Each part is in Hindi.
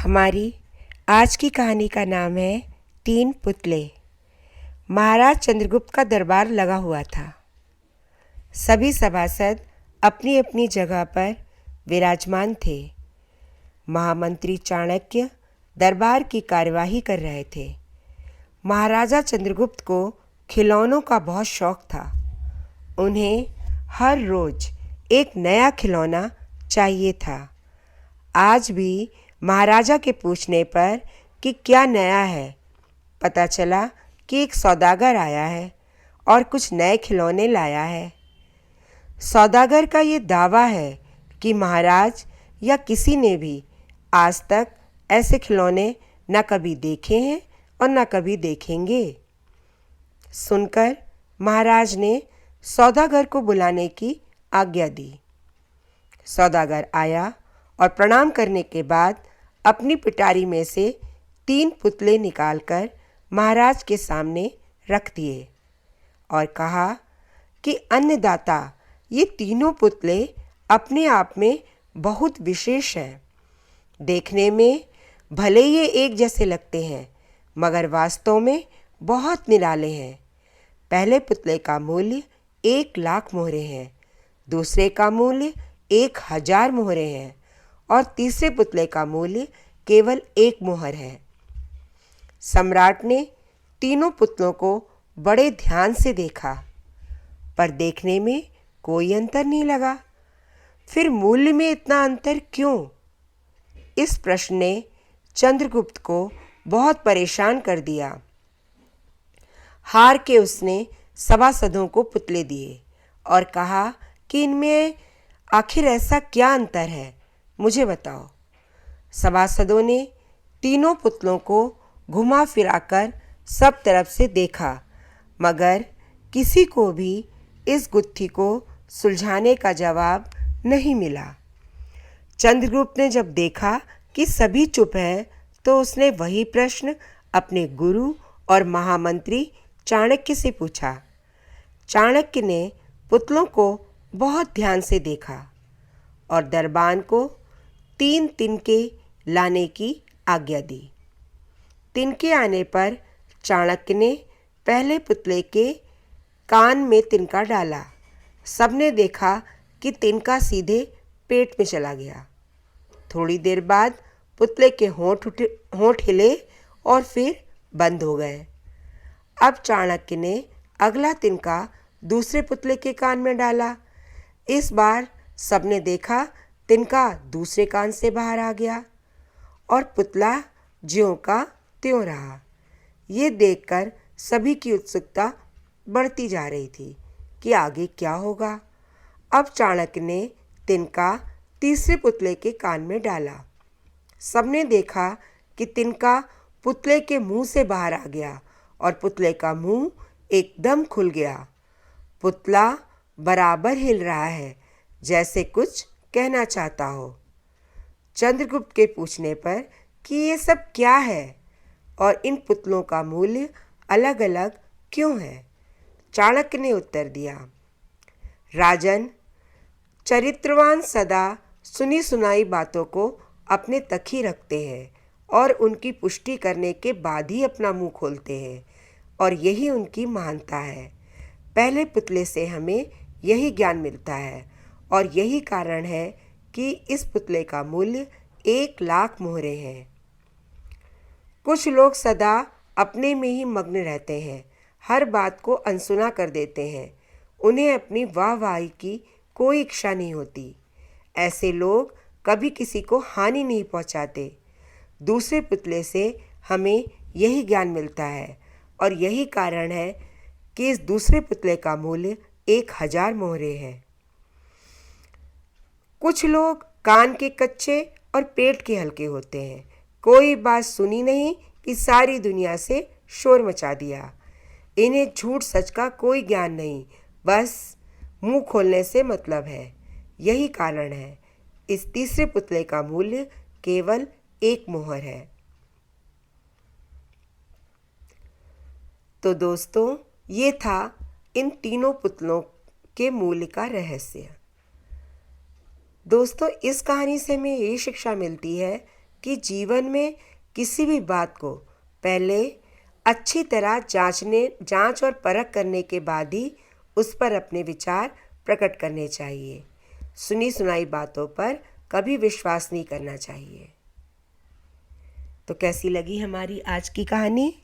हमारी आज की कहानी का नाम है तीन पुतले। महाराज चंद्रगुप्त का दरबार लगा हुआ था। सभी सभासद अपनी अपनी जगह पर विराजमान थे। महामंत्री चाणक्य दरबार की कार्यवाही कर रहे थे। महाराजा चंद्रगुप्त को खिलौनों का बहुत शौक था। उन्हें हर रोज एक नया खिलौना चाहिए था। आज भी महाराजा के पूछने पर कि क्या नया है, पता चला कि एक सौदागर आया है और कुछ नए खिलौने लाया है। सौदागर का ये दावा है कि महाराज या किसी ने भी आज तक ऐसे खिलौने न कभी देखे हैं और न कभी देखेंगे। सुनकर महाराज ने सौदागर को बुलाने की आज्ञा दी। सौदागर आया और प्रणाम करने के बाद अपनी पिटारी में से तीन पुतले निकालकर महाराज के सामने रख दिए और कहा कि अन्नदाता, ये तीनों पुतले अपने आप में बहुत विशेष हैं। देखने में भले ये एक जैसे लगते हैं, मगर वास्तव में बहुत निराले हैं। पहले पुतले का मूल्य 1,00,000 मोहरे हैं, दूसरे का मूल्य 1,000 मोहरे हैं और तीसरे पुतले का मूल्य केवल 1 मोहर है। सम्राट ने तीनों पुतलों को बड़े ध्यान से देखा, पर देखने में कोई अंतर नहीं लगा। फिर मूल्य में इतना अंतर क्यों? इस प्रश्न ने चंद्रगुप्त को बहुत परेशान कर दिया। हार के उसने सभासदों को पुतले दिए और कहा कि इनमें आखिर ऐसा क्या अंतर है, मुझे बताओ। सभासदों ने तीनों पुतलों को घुमा फिराकर सब तरफ से देखा, मगर किसी को भी इस गुत्थी को सुलझाने का जवाब नहीं मिला। चंद्रगुप्त ने जब देखा कि सभी चुप हैं, तो उसने वही प्रश्न अपने गुरु और महामंत्री चाणक्य से पूछा। चाणक्य ने पुतलों को बहुत ध्यान से देखा और दरबान को 3 तिनके लाने की आज्ञा दी। तिनके आने पर चाणक्य ने पहले पुतले के कान में तिनका डाला। सबने देखा कि तिनका सीधे पेट में चला गया। थोड़ी देर बाद पुतले के होंठ हिले और फिर बंद हो गए। अब चाणक्य ने अगला तिनका दूसरे पुतले के कान में डाला। इस बार सबने देखा तिनका दूसरे कान से बाहर आ गया और पुतला ज्यों का त्यों रहा। ये देखकर सभी की उत्सुकता बढ़ती जा रही थी कि आगे क्या होगा। अब चाणक्य ने तिनका तीसरे पुतले के कान में डाला। सबने देखा कि तिनका पुतले के मुंह से बाहर आ गया और पुतले का मुंह एकदम खुल गया। पुतला बराबर हिल रहा है, जैसे कुछ कहना चाहता हो। चंद्रगुप्त के पूछने पर कि ये सब क्या है और इन पुतलों का मूल्य अलग अलग क्यों है, चाणक्य ने उत्तर दिया, राजन, चरित्रवान सदा सुनी सुनाई बातों को अपने तक ही रखते हैं और उनकी पुष्टि करने के बाद ही अपना मुंह खोलते हैं, और यही उनकी महानता है। पहले पुतले से हमें यही ज्ञान मिलता है और यही कारण है कि इस पुतले का मूल्य 1,00,000 मोहरे हैं। कुछ लोग सदा अपने में ही मग्न रहते हैं, हर बात को अनसुना कर देते हैं। उन्हें अपनी वाहवाही की कोई इच्छा नहीं होती। ऐसे लोग कभी किसी को हानि नहीं पहुंचाते। दूसरे पुतले से हमें यही ज्ञान मिलता है और यही कारण है कि इस दूसरे पुतले का मूल्य 1,000 मोहरे है। कुछ लोग कान के कच्चे और पेट के हल्के होते हैं। कोई बात सुनी नहीं कि सारी दुनिया से शोर मचा दिया। इन्हें झूठ सच का कोई ज्ञान नहीं, बस मुंह खोलने से मतलब है। यही कारण है इस तीसरे पुतले का मूल्य केवल 1 मोहर है। तो दोस्तों, ये था इन तीनों पुतलों के मूल्य का रहस्य। दोस्तों, इस कहानी से हमें ये शिक्षा मिलती है कि जीवन में किसी भी बात को पहले अच्छी तरह जांच और परख करने के बाद ही उस पर अपने विचार प्रकट करने चाहिए। सुनी सुनाई बातों पर कभी विश्वास नहीं करना चाहिए। तो कैसी लगी हमारी आज की कहानी?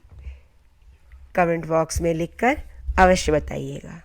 कमेंट बॉक्स में लिखकर अवश्य बताइएगा।